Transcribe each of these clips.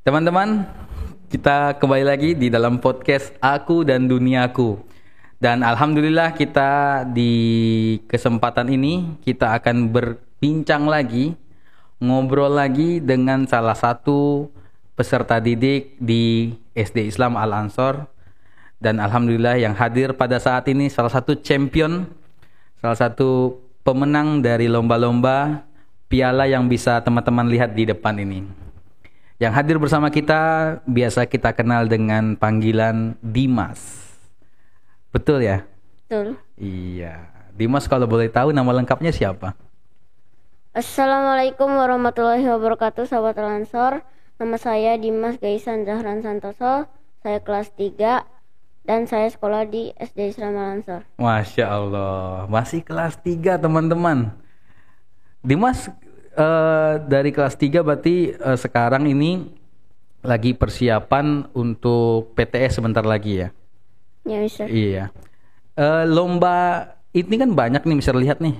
Teman-teman, kita kembali lagi di dalam podcast Aku dan Duniaku. Dan alhamdulillah kita di kesempatan ini kita akan berbincang lagi, ngobrol lagi dengan salah satu peserta didik di SD Islam Al-Ansor. Dan alhamdulillah yang hadir pada saat ini salah satu champion, salah satu pemenang dari lomba-lomba piala yang bisa teman-teman lihat di depan ini. Yang hadir bersama kita biasa kita kenal dengan panggilan Dimas. Betul ya? Betul. Iya. Dimas kalau boleh tahu nama lengkapnya siapa? Assalamualaikum warahmatullahi wabarakatuh, sahabat Al-Ansor. Nama saya Dimas Gaisan Zahran Santoso. Saya kelas 3 dan saya sekolah di SD Islam Al-Ansor. Masya Allah, masih kelas 3 teman-teman. Dimas dari kelas 3 berarti sekarang ini lagi persiapan untuk PTS sebentar lagi ya? Ya, Mister. Iya. Lomba ini kan banyak nih, bisa lihat nih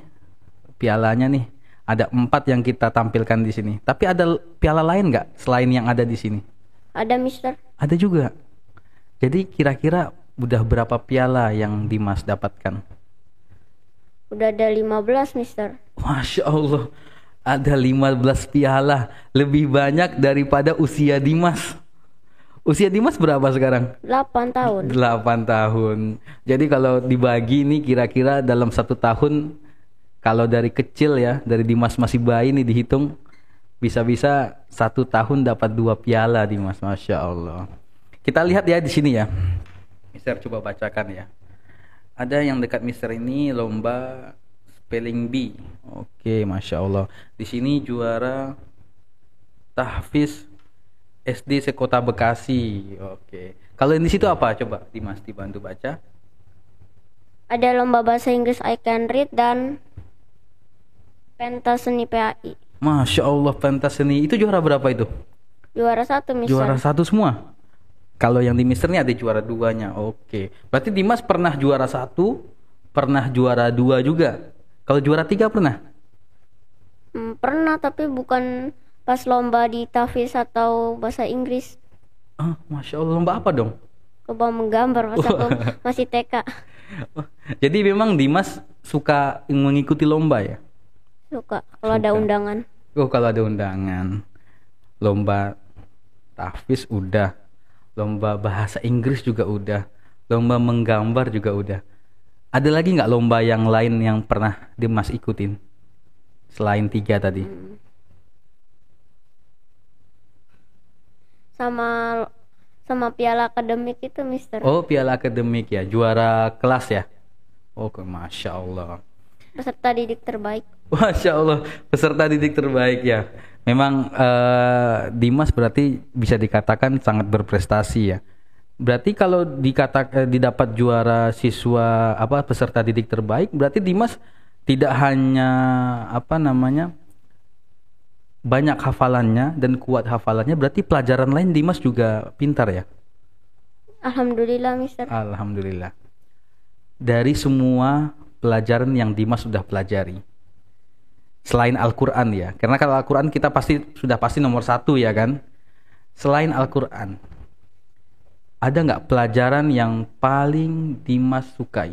pialanya nih. Ada 4 yang kita tampilkan di sini. Tapi ada piala lain nggak selain yang ada di sini? Ada, Mister. Ada juga. Jadi kira-kira udah berapa piala yang Dimas dapatkan? Udah ada 15, Mister. Masya Allah, ada 15 piala. Lebih banyak daripada usia Dimas. Usia Dimas berapa sekarang? 8 tahun. 8 tahun. Jadi kalau dibagi nih kira-kira dalam 1 tahun, kalau dari kecil ya, dari Dimas masih bayi nih dihitung, bisa-bisa 1 tahun dapat 2 piala Dimas. Masya Allah. Kita lihat ya di sini ya. Mister coba bacakan ya. Ada yang dekat Mister ini lomba spelling bee. Oke, Masya Allah. Di sini juara tahfiz SD sekota Bekasi. Oke. Kalau di situ apa? Coba Dimas dibantu baca. Ada lomba bahasa Inggris I Can Read dan pentas seni PAI. Masya Allah, pentas seni. Itu juara berapa itu? Juara 1, Mister. Juara 1 semua? Kalau yang di Mister ini ada juara 2-nya. Oke. Berarti Dimas pernah juara 1, pernah juara 2 juga. Kalau juara 3 pernah? Pernah, tapi bukan pas lomba di tahfiz atau bahasa Inggris. Masya Allah, lomba apa dong? Lomba menggambar pas aku masih TK. Jadi memang Dimas suka mengikuti lomba ya? Suka kalau ada undangan. Kalau ada undangan. Lomba tahfiz udah. Lomba bahasa Inggris juga udah. Lomba menggambar juga udah. Ada lagi nggak lomba yang lain yang pernah Dimas ikutin? Selain 3 tadi. Sama piala akademik itu, Mister. Oh, piala akademik ya. Juara kelas ya? Oh, Masya Allah. Peserta didik terbaik. Masya Allah, peserta didik terbaik ya. Memang Dimas berarti bisa dikatakan sangat berprestasi ya. Berarti kalau didapat juara siswa peserta didik terbaik, berarti Dimas tidak hanya banyak hafalannya dan kuat hafalannya, berarti pelajaran lain Dimas juga pintar ya. Alhamdulillah, Mister. Alhamdulillah. Dari semua pelajaran yang Dimas sudah pelajari, selain Al-Quran ya, karena kalau Al-Quran kita sudah pasti nomor 1 ya kan. Selain Al-Quran, ada nggak pelajaran yang paling Dimas sukai?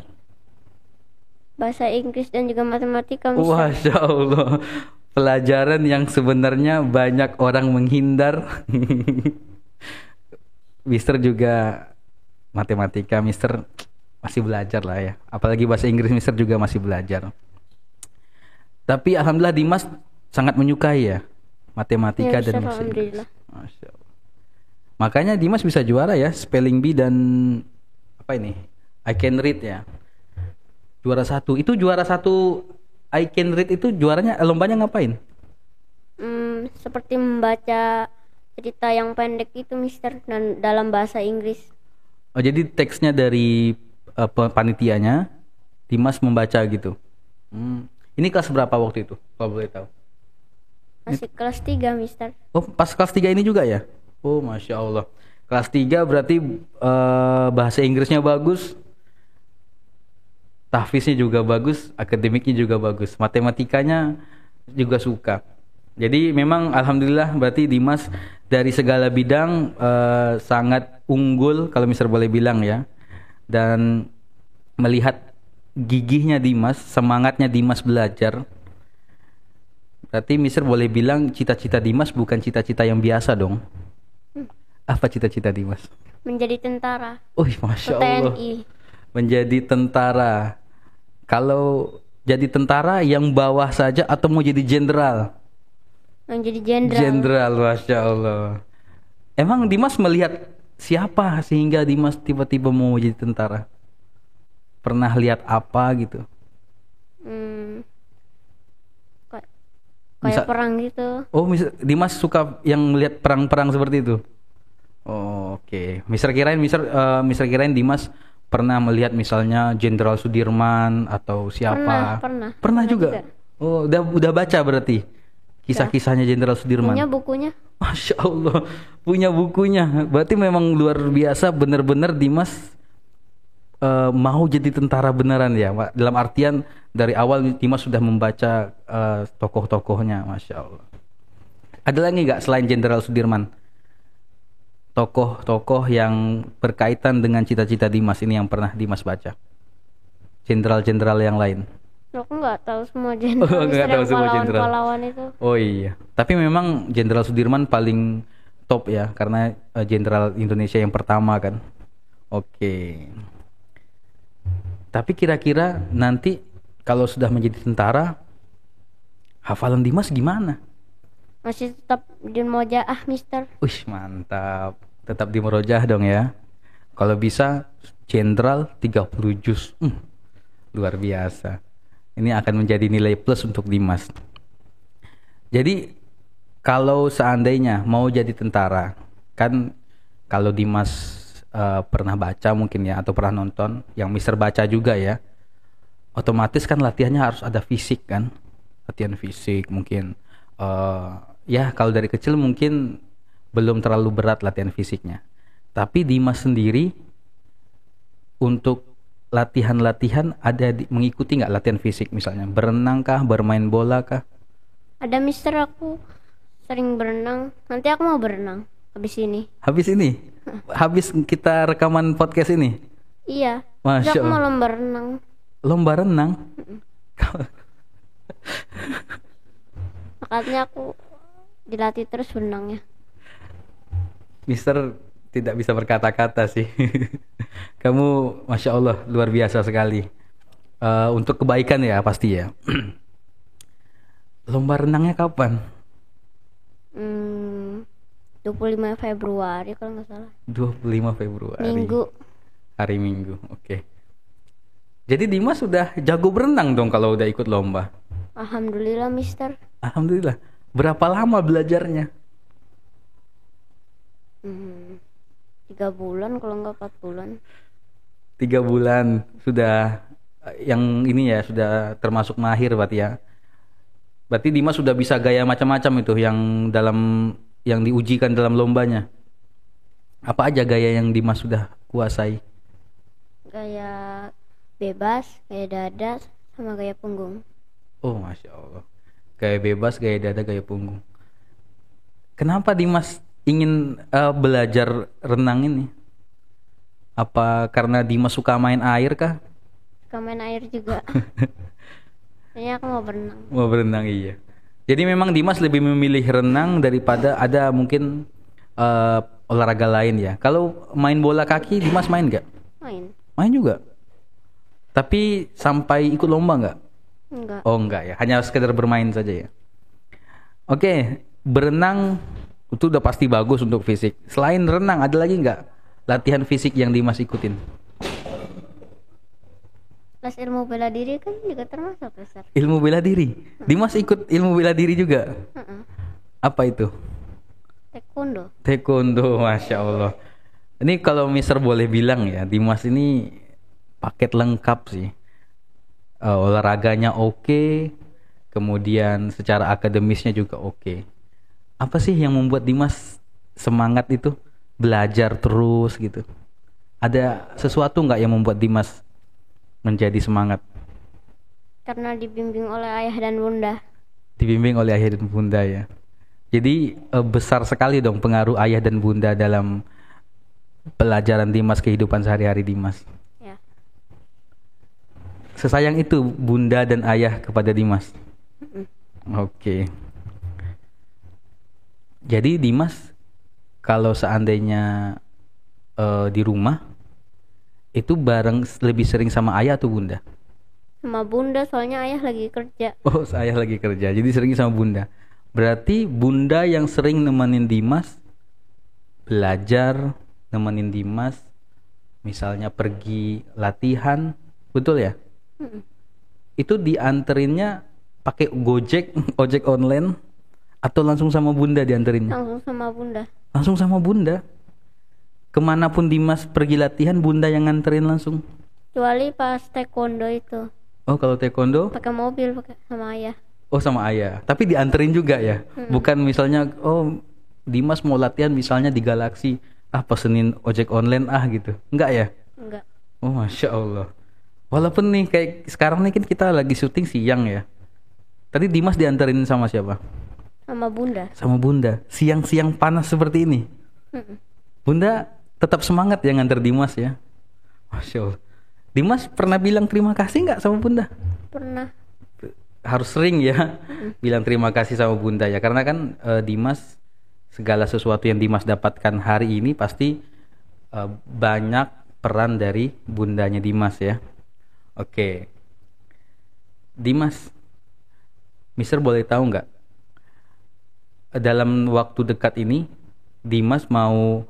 Bahasa Inggris dan juga matematika, Mister. Masya Allah, pelajaran yang sebenarnya banyak orang menghindar. Mister juga matematika, Mister masih belajar lah ya. Apalagi bahasa Inggris Mister juga masih belajar. Tapi alhamdulillah Dimas sangat menyukai ya matematika Ya, dan Mister, bahasa Inggris. alhamdulillah. Masya Allah. Makanya Dimas bisa juara ya spelling bee dan I Can Read ya. Juara 1. Itu juara 1 I Can Read itu juaranya lombanya ngapain? Seperti membaca cerita yang pendek itu, Mister, dan dalam bahasa Inggris. Oh, jadi teksnya dari panitianya Dimas membaca gitu. Ini kelas berapa waktu itu kalau boleh tahu? Masih kelas 3, Mister. Oh, pas kelas 3 ini juga ya? Oh, Masya Allah. Kelas 3 berarti bahasa Inggrisnya bagus, tahfiznya juga bagus, akademiknya juga bagus, matematikanya juga suka. Jadi memang alhamdulillah berarti Dimas dari segala bidang sangat unggul kalau Mister boleh bilang ya. Dan melihat gigihnya Dimas, semangatnya Dimas belajar, berarti Mister boleh bilang cita-cita Dimas bukan cita-cita yang biasa dong. Apa cita-cita Dimas? Menjadi tentara. Masya Atau Allah. TNI. Menjadi tentara. Kalau jadi tentara yang bawah saja atau mau jadi jenderal? Menjadi jenderal. Jenderal, Masya Allah. Emang Dimas melihat siapa sehingga Dimas tiba-tiba mau jadi tentara? Pernah lihat apa gitu? Kayak perang gitu. Dimas suka yang melihat perang-perang seperti itu. Oke. Mister kirain Dimas pernah melihat misalnya Jenderal Sudirman atau siapa? Pernah juga. Udah baca berarti kisah-kisahnya Jenderal Sudirman. Punya bukunya. Masya Allah, punya bukunya. Berarti memang luar biasa, benar-benar Dimas mau jadi tentara beneran ya. Dalam artian dari awal Dimas sudah membaca tokoh-tokohnya, Masya Allah. Ada lagi nggak selain Jenderal Sudirman? Tokoh-tokoh yang berkaitan dengan cita-cita Dimas ini yang pernah Dimas baca? Jenderal-jenderal yang lain? Aku nggak tahu semua jenderal. Nggak tahu semua jenderal. Pahlawan itu. Oh iya. Tapi memang Jenderal Sudirman paling top ya, karena jenderal Indonesia yang pertama kan. Oke. Tapi kira-kira nanti kalau sudah menjadi tentara, hafalan Dimas gimana? Masih tetap di Murojaah, Mister. Mantap. Tetap di Murojaah dong ya. Kalau bisa jenderal 30 juz. Luar biasa. Ini akan menjadi nilai plus untuk Dimas. Jadi kalau seandainya mau jadi tentara, kan kalau Dimas pernah baca mungkin ya, atau pernah nonton yang Mister baca juga ya, otomatis kan latihannya harus ada fisik kan, latihan fisik mungkin ya kalau dari kecil mungkin belum terlalu berat latihan fisiknya, tapi Dimas sendiri untuk latihan-latihan mengikuti nggak latihan fisik, misalnya berenang kah, bermain bola kah? Ada, Mister, aku sering berenang. Nanti aku mau berenang habis ini. Habis kita rekaman podcast ini? Iya. Masya Allah. Aku mau lomba renang. Lomba renang? Makanya aku dilatih terus berenangnya. Mister tidak bisa berkata-kata sih. Kamu Masya Allah luar biasa sekali. Untuk kebaikan ya pasti ya. Lomba renangnya kapan? 25 Februari kalau nggak salah. 25 Februari. Minggu. Hari Minggu, oke. Jadi Dimas sudah jago berenang dong kalau udah ikut lomba. Alhamdulillah, Mister. Alhamdulillah. Berapa lama belajarnya? 3 bulan kalau nggak 4 bulan. 3 bulan sudah yang ini ya, sudah termasuk mahir berarti ya. Berarti Dimas sudah bisa gaya macam-macam itu yang diujikan dalam lombanya. Apa aja gaya yang Dimas sudah kuasai? Gaya bebas, gaya dada, sama gaya punggung. Masya Allah. Gaya bebas, gaya dada, gaya punggung. Kenapa Dimas ingin belajar renang ini? Apa karena Dimas suka main air kah? Suka main air juga. Kayaknya aku mau berenang. Mau berenang, iya. Jadi memang Dimas lebih memilih renang daripada ada mungkin olahraga lain ya. Kalau main bola kaki Dimas main nggak? Main juga. Tapi sampai ikut lomba nggak? Enggak. Enggak ya. Hanya sekedar bermain saja ya. Oke, berenang itu udah pasti bagus untuk fisik. Selain renang ada lagi nggak latihan fisik yang Dimas ikutin? Kelas ilmu bela diri kan juga termasuk, besar. Ilmu bela diri. Dimas ikut ilmu bela diri juga. Apa itu? Taekwondo, Masya Allah. Ini kalau Mister boleh bilang ya, Dimas ini paket lengkap sih. Olahraganya oke, kemudian secara akademisnya juga oke. Apa sih yang membuat Dimas semangat itu belajar terus gitu? Ada sesuatu nggak yang membuat Dimas menjadi semangat? Karena dibimbing oleh ayah dan bunda. Dibimbing oleh ayah dan bunda ya. Jadi besar sekali dong pengaruh ayah dan bunda dalam pelajaran Dimas, kehidupan sehari-hari Dimas. Ya. Sesayang itu bunda dan ayah kepada Dimas. Oke. Jadi Dimas kalau seandainya di rumah itu bareng lebih sering sama ayah atau bunda? Sama bunda, soalnya ayah lagi kerja. Oh, ayah lagi kerja, jadi sering sama bunda. Berarti bunda yang sering nemenin Dimas belajar, nemenin Dimas misalnya pergi latihan, betul ya? Itu dianterinnya pakai Gojek, ojek online, atau langsung sama bunda dianterinnya? Langsung sama bunda. Langsung sama bunda. Kemanapun Dimas pergi latihan, bunda yang nganterin langsung. Kecuali pas taekwondo itu. Oh, kalau taekwondo? Pakai mobil, pakai sama ayah. Oh, sama ayah. Tapi dianterin juga ya? Bukan misalnya, oh Dimas mau latihan misalnya di Galaxy, pesenin ojek online gitu. Enggak ya? Enggak. Oh, Masya Allah. Walaupun nih kayak sekarang nih kan kita lagi syuting siang ya. Tadi Dimas dianterin sama siapa? Sama bunda. Sama bunda. Siang-siang panas seperti ini. Bunda tetap semangat ya nganter Dimas ya. Masya Allah. Dimas pernah bilang terima kasih nggak sama bunda? Pernah. Harus sering ya bilang terima kasih sama bunda ya. Karena kan Dimas, segala sesuatu yang Dimas dapatkan hari ini pasti banyak peran dari bundanya Dimas ya. Oke. Dimas, Mister boleh tahu nggak dalam waktu dekat ini Dimas mau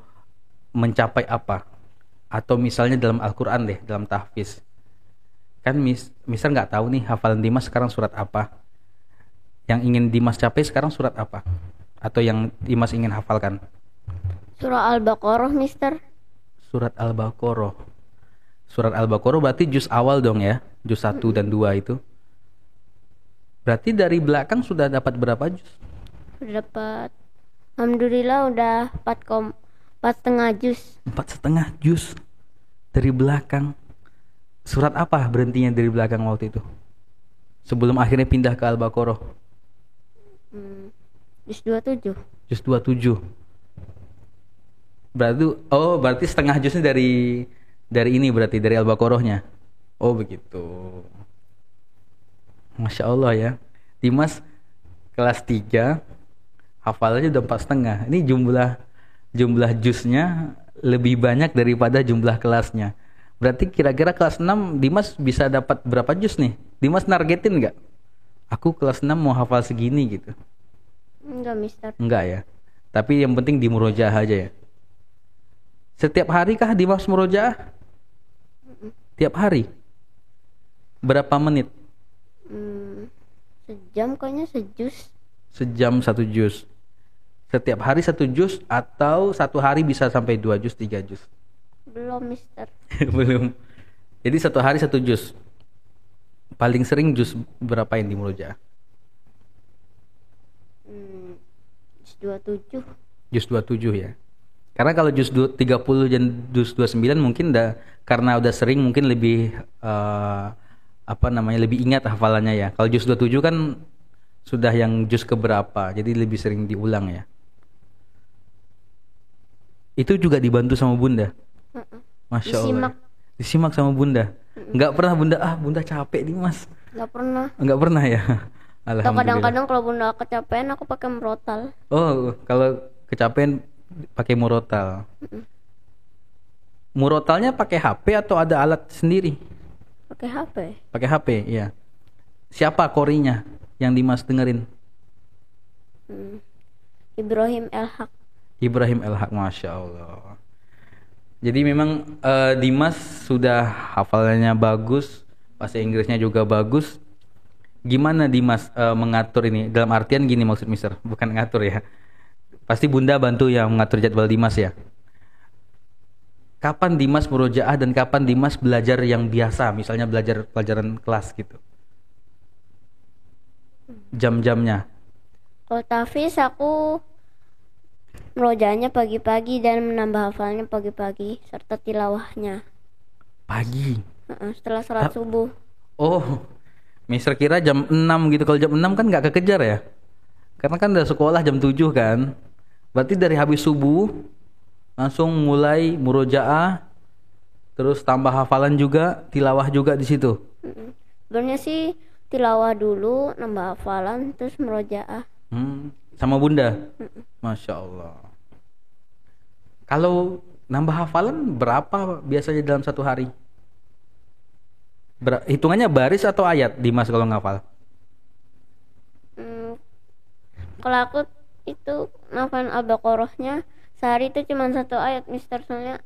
mencapai apa? Atau misalnya dalam Al-Quran deh, dalam tahfiz. Kan Mister nggak tahu nih hafalan Dimas sekarang surat apa. Yang ingin Dimas capai sekarang surat apa? Atau yang Dimas ingin hafalkan? Surah Al-Baqarah, Mister. Surat Al-Baqarah. Surat Al-Baqarah berarti juz awal dong ya. Juz 1 dan 2 itu. Berarti dari belakang sudah dapat berapa juz? Udah dapat. Alhamdulillah udah 4,5 juz. 4,5 juz dari belakang. Surat apa berhentinya dari belakang waktu itu? Sebelum akhirnya pindah ke Al-Baqarah. Juz 27. Juz 27. Berarti setengah juznya dari ini berarti dari Al-Baqarahnya. Oh begitu. Masya Allah ya. Dimas kelas 3 hafalannya udah 4,5. Ini jumlah juznya lebih banyak daripada jumlah kelasnya. Berarti kira-kira kelas 6 Dimas bisa dapat berapa juz nih? Dimas nargetin nggak? Aku kelas 6 mau hafal segini gitu. Enggak, Mister. Enggak ya. Tapi yang penting di murojaah aja ya. Setiap hari kah Dimas murojaah? Tiap hari? Berapa menit? Sejam kayaknya, sejuz. Sejam 1 juz. Setiap hari 1 juz atau satu hari bisa sampai 2 juz, 3 juz? Belum, Mister. Belum. Jadi 1 hari 1 juz. Paling sering juz berapa yang di murojaah? Juz 27. Juz 27 ya. Karena kalau juz 30 dan juz 29 mungkin karena udah sering mungkin lebih lebih ingat hafalannya ya. Kalau juz 27 kan sudah yang juz keberapa, jadi lebih sering diulang ya. Itu juga dibantu sama bunda. Masya Allah. Disimak sama bunda. Nggak pernah bunda capek nih mas. Nggak pernah. Nggak pernah ya. Atau Alhamdulillah. kadang-kadang kalau bunda kecapean aku pakai merotal. Oh, kalau kecapean pakai murotal. Murotalnya pakai HP atau ada alat sendiri? Pakai HP. Pakai HP, iya. Siapa korinya yang Dimas dengerin? Ibrahim El-Haq. Ibrahim El-Haq, Masya Allah. Jadi memang Dimas sudah hafalannya bagus, bahasa Inggrisnya juga bagus. Gimana Dimas mengatur ini? Dalam artian gini maksud Mister, bukan ngatur ya. Pasti bunda bantu ya mengatur jadwal Dimas ya. Kapan Dimas murojaah dan kapan Dimas belajar yang biasa, misalnya belajar pelajaran kelas gitu? Jam-jamnya. Kalau tahfiz aku merojanya pagi-pagi dan menambah hafalnya pagi-pagi serta tilawahnya Pagi. setelah sholat subuh. Oh, Mister kira jam 6 gitu. Kalau jam 6 kan nggak kekejar ya. Karena kan udah sekolah jam 7 kan. Berarti dari habis subuh langsung mulai murojaah, terus tambah hafalan juga, tilawah juga di situ. Sebenarnya sih tilawah dulu, nambah hafalan, terus murojaah. Sama bunda. Masya Allah. Kalau nambah hafalan berapa biasanya dalam satu hari? Hitungannya baris atau ayat Dimas kalau ngafal? Kalau aku itu ngafalin Al-Baqarahnya sehari itu cuma 1 ayat, Mister, soalnya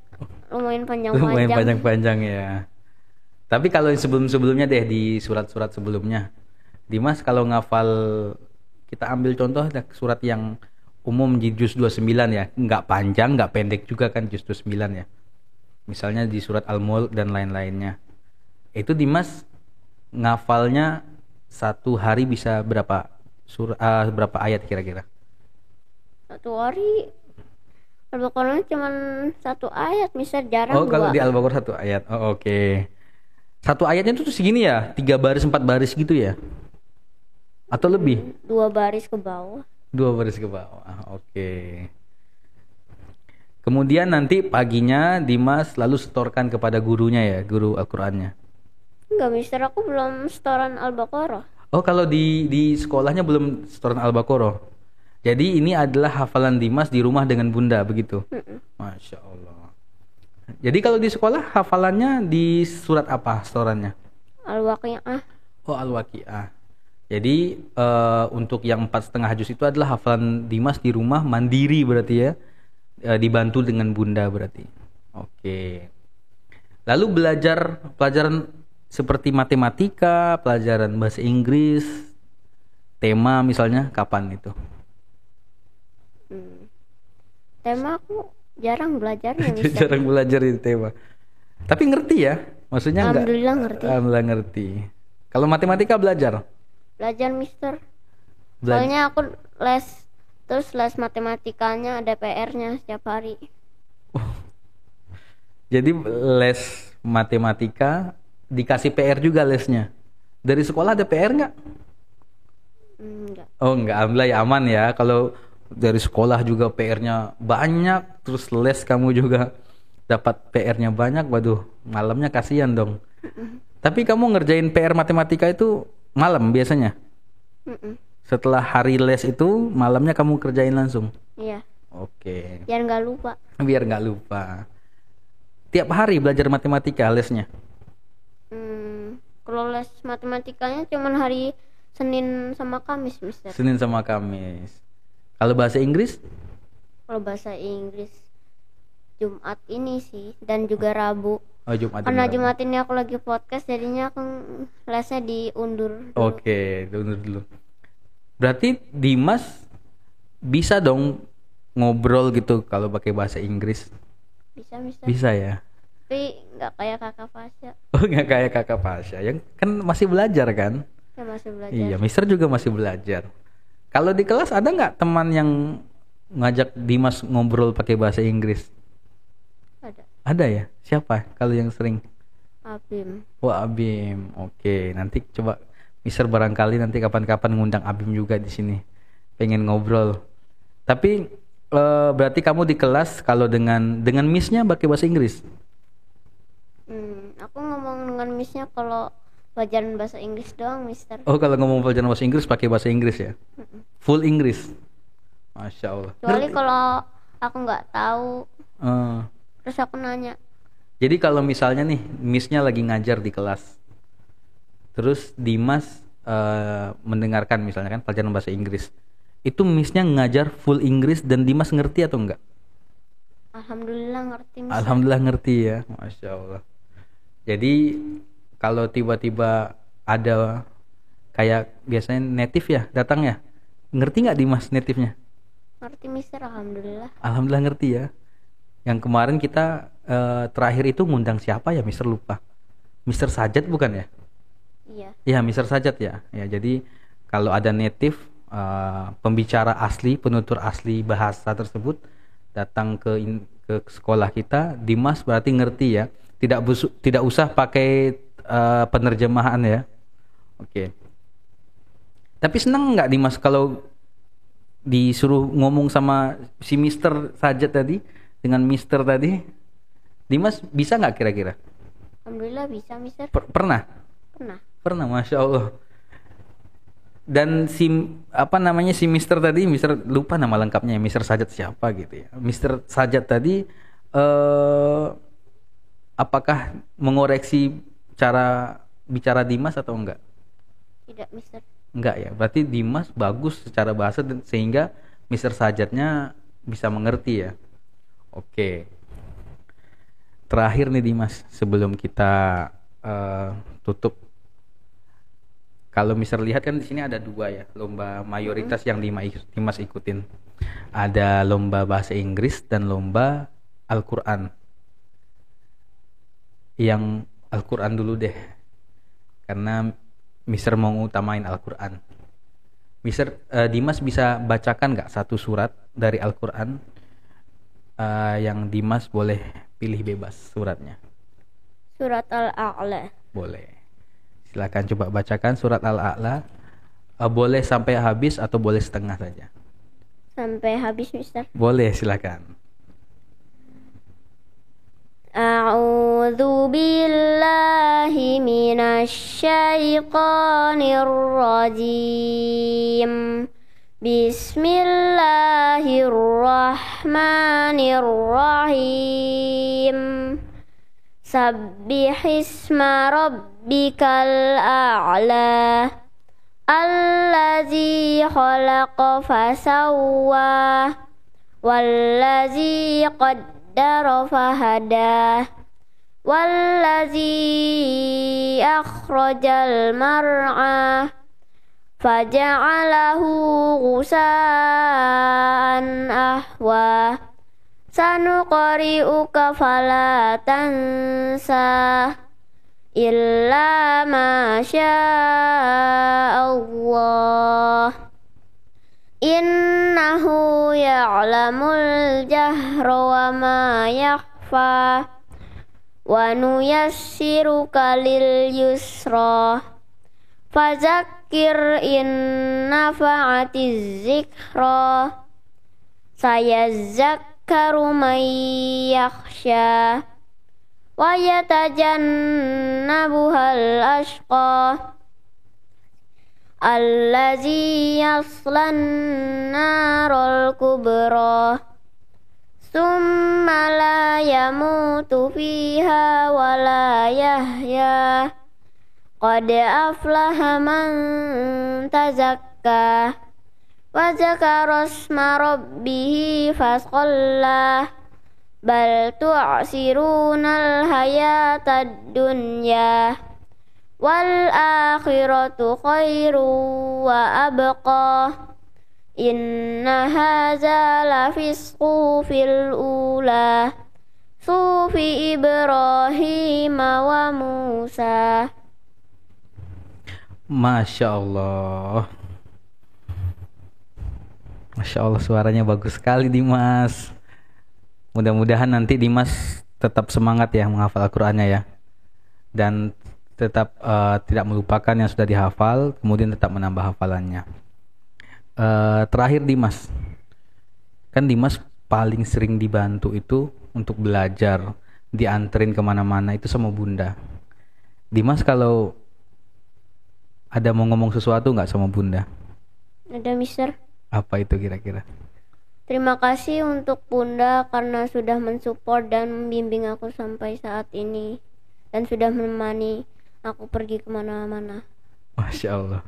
lumayan Lumayan panjang-panjang. panjang-panjang ya. Tapi kalau sebelum-sebelumnya deh, di surat-surat sebelumnya, Dimas kalau ngafal, kita ambil contoh surat yang umum di juz 29 ya, nggak panjang nggak pendek juga kan, juz 29 ya. Misalnya di surat Al-Mulk dan lain-lainnya. Itu Dimas ngafalnya satu hari bisa berapa berapa ayat kira-kira? Satu hari Al-Baqarahnya cuma 1 ayat, Mister, jarang Oh, kalau dua. di Al-Baqarah 1 ayat. Oh, oke. Satu ayatnya itu tuh segini ya, 3 baris 4 baris gitu ya? Atau lebih? 2 baris ke bawah. 2 baris ke bawah. Oke. Kemudian nanti paginya Dimas lalu setorkan kepada gurunya ya, guru Al-Qur'annya. Enggak, Mister, aku belum setoran Al-Baqarah. Oh, kalau di sekolahnya belum setoran Al-Baqarah. Jadi ini adalah hafalan Dimas di rumah dengan bunda begitu. Masya Allah. Jadi kalau di sekolah hafalannya di surat apa setorannya? Al-Waqi'ah. Oh, Al-Waqi'ah. Jadi untuk yang 4,5 juz itu adalah hafalan Dimas di rumah mandiri berarti ya. Dibantu dengan bunda berarti. Oke. Lalu belajar pelajaran seperti matematika, pelajaran bahasa Inggris, tema misalnya kapan itu? Tema aku jarang belajarnya, Mister. Jarang belajar itu tema. Tapi ngerti ya? Maksudnya enggak? Alhamdulillah ngerti. Alhamdulillah ngerti. Kalau matematika belajar? Belajar, Mister. Soalnya aku les, terus les matematikanya ada PR-nya setiap hari. Jadi les matematika dikasih PR juga lesnya. Dari sekolah ada PR nggak? Enggak. Oh nggak, alhamdulillah ya, aman ya. Kalau dari sekolah juga PR-nya banyak, terus les kamu juga dapat PR-nya banyak, waduh, malamnya kasihan dong. Tapi kamu ngerjain PR matematika itu malam biasanya? Setelah hari les itu malamnya kamu kerjain langsung? Iya. Oke. Biar nggak lupa. Biar nggak lupa. Tiap hari belajar matematika lesnya? Kalau les matematikanya cuma hari Senin sama Kamis, Mister. Senin sama Kamis. Kalau bahasa Inggris? Kalau bahasa Inggris Jumat ini sih, dan juga Rabu. Oh, Jumat. Karena Jumat ini aku lagi podcast, jadinya aku lesnya diundur dulu. Oke, undur dulu. Berarti Dimas bisa dong ngobrol gitu kalau pakai bahasa Inggris? Bisa, Mister. Bisa ya? Tapi nggak kayak kakak Fasya. Oh, nggak kayak kakak Pasha yang kan masih belajar kan? Saya masih belajar. Iya, Mister juga masih belajar. Kalau di kelas ada nggak teman yang ngajak Dimas ngobrol pakai bahasa Inggris? Ada. Ada ya? Siapa kalau yang sering? Abim. Wah, Abim. Oke, nanti coba Mister barangkali nanti kapan-kapan ngundang Abim juga di sini. Pengen ngobrol. Tapi berarti kamu di kelas kalau dengan Miss-nya pakai bahasa Inggris? Aku ngomong dengan Miss-nya kalau pelajaran bahasa Inggris doang, Mister. Oh, kalau ngomong pelajaran bahasa Inggris pakai bahasa Inggris ya? Full Inggris. Masya Allah. Kecuali kalau aku nggak tahu, Eh, terus aku nanya. jadi kalau misalnya nih Miss-nya lagi ngajar di kelas, terus Dimas mendengarkan misalnya kan pelajaran bahasa Inggris, itu Miss-nya ngajar full Inggris dan Dimas ngerti atau enggak? Alhamdulillah ngerti, Mister. Alhamdulillah ngerti ya, Masya Allah. Jadi kalau tiba-tiba ada kayak biasanya native ya datang ya, ngerti nggak Dimas native-nya? Ngerti, Mister. Alhamdulillah. Alhamdulillah ngerti ya. Yang kemarin kita terakhir itu ngundang siapa ya, Mister lupa. Mister Sajat bukan ya? Iya. Iya, Mister Sajat ya. Ya, jadi kalau ada native pembicara asli, penutur asli bahasa tersebut datang ke sekolah kita, Dimas berarti ngerti ya. Tidak usah pakai penerjemahan ya. Oke. Tapi senang nggak Dimas kalau disuruh ngomong sama si Mister Sajat tadi dengan Mister tadi? Dimas bisa nggak kira-kira? Alhamdulillah bisa, Mister. Pernah? Pernah. Pernah, Masya Allah. Dan si si Mister tadi, Mister lupa nama lengkapnya, Mister Sajat siapa gitu ya. Mister Sajat tadi apakah mengoreksi cara bicara Dimas atau enggak? Tidak, Mister. Enggak ya. Berarti Dimas bagus secara bahasa sehingga Mister Sajatnya bisa mengerti ya. Oke. Terakhir nih Dimas, sebelum kita tutup. Kalau Mister lihat kan di sini ada 2 ya, lomba mayoritas yang Dimas ikutin. Ada lomba bahasa Inggris dan lomba Al-Qur'an. Yang Al-Qur'an dulu deh. Karena Mister mau utamain Al-Qur'an. Dimas bisa bacakan nggak satu surat dari Al-Qur'an? Yang Dimas boleh pilih bebas suratnya. Surat Al-A'la. Boleh. Silakan coba bacakan surat Al-A'la. Boleh sampai habis atau boleh setengah saja? Sampai habis, Mister. Boleh, silakan. A'udzu billahi minasy syaithanir rajim. Bismillahirrahmanirrahim. Sabbihisma rabbikal a'la. Allazi khalaqa fasawwa. Wallazi qaddara fahada. Wallazi akhrajal mar'a. Faja'alahu ghusaan ahwa. Sanuqri'uka fala tansa illa ma Allah. Innahu ya'lamul jahra wa ma yakhfa. Wa nuyassiruka lil yusra. Fadzakir in nafa'atiz zikra. Sayazakkaru man yakhsha. Wa yatajannabuhal ashqa. Allazi yaslan narul kubra. Summa la yamutu fiha wa la yahya. Qad aflaha man tazakka. Wa zakara isma rabbih fasalla. Bal tu'sirunal hayatad dunya. Wal akhiratu khairu wa abqa. Inna hadza lafis suhufil ula. Sufi Ibrahim wa Musa. Masya Allah. Masya Allah, suaranya bagus sekali Dimas. Mudah-mudahan nanti Dimas tetap semangat ya menghafal Al-Qur'annya ya. Dan tetap tidak melupakan yang sudah dihafal, kemudian tetap menambah hafalannya. Terakhir Dimas, kan Dimas paling sering dibantu itu untuk belajar, dianterin kemana-mana itu sama Bunda. Dimas kalau ada mau ngomong sesuatu nggak sama Bunda? Ada, Mister. Apa itu kira-kira? Terima kasih untuk Bunda karena sudah mensupport dan membimbing aku sampai saat ini dan sudah menemani aku pergi kemana-mana. Masya Allah.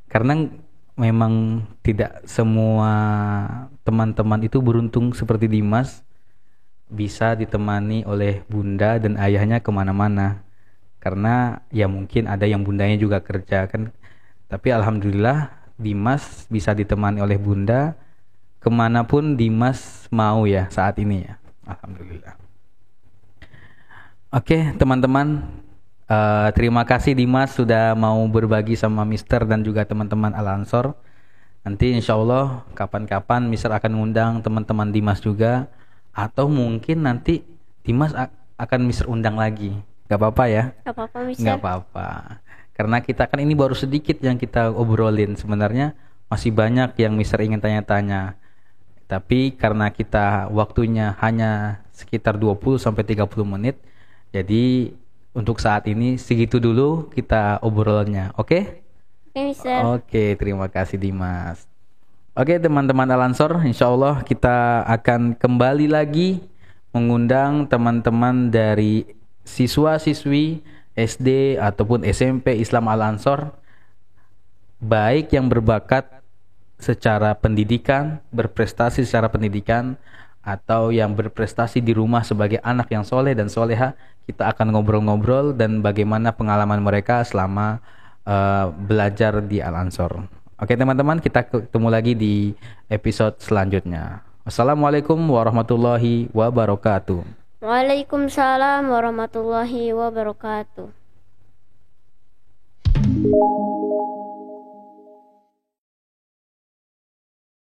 Karena memang tidak semua teman-teman itu beruntung seperti Dimas bisa ditemani oleh Bunda dan ayahnya kemana-mana. Karena ya mungkin ada yang bundanya juga kerja kan. Tapi alhamdulillah Dimas bisa ditemani oleh Bunda kemanapun Dimas mau ya saat ini ya. Alhamdulillah. Oke teman-teman, terima kasih Dimas sudah mau berbagi sama Mister dan juga teman-teman Al-Ansor. Nanti insya Allah kapan-kapan Mister akan mengundang teman-teman Dimas juga. Atau mungkin nanti Dimas akan Mister undang lagi. Gak apa-apa ya? Gak apa-apa, Mister. Gak apa-apa. Karena kita kan ini baru sedikit yang kita obrolin. Sebenarnya masih banyak yang Mister ingin tanya-tanya. Tapi karena kita waktunya hanya sekitar 20 sampai 30 menit, jadi untuk saat ini segitu dulu kita obrolannya. Oke? Oke, Mister. Oke, terima kasih Dimas. Oke teman-teman Al-Ansor, insya Allah kita akan kembali lagi mengundang teman-teman dari siswa-siswi SD ataupun SMP Islam Al-Ansor, baik yang berbakat secara pendidikan, berprestasi secara pendidikan, atau yang berprestasi di rumah sebagai anak yang soleh dan soleha. Kita akan ngobrol-ngobrol dan bagaimana pengalaman mereka selama belajar di Al-Ansor. Oke teman-teman, kita ketemu lagi di episode selanjutnya. Wassalamualaikum warahmatullahi wabarakatuh. Waalaikumsalam warahmatullahi wabarakatuh.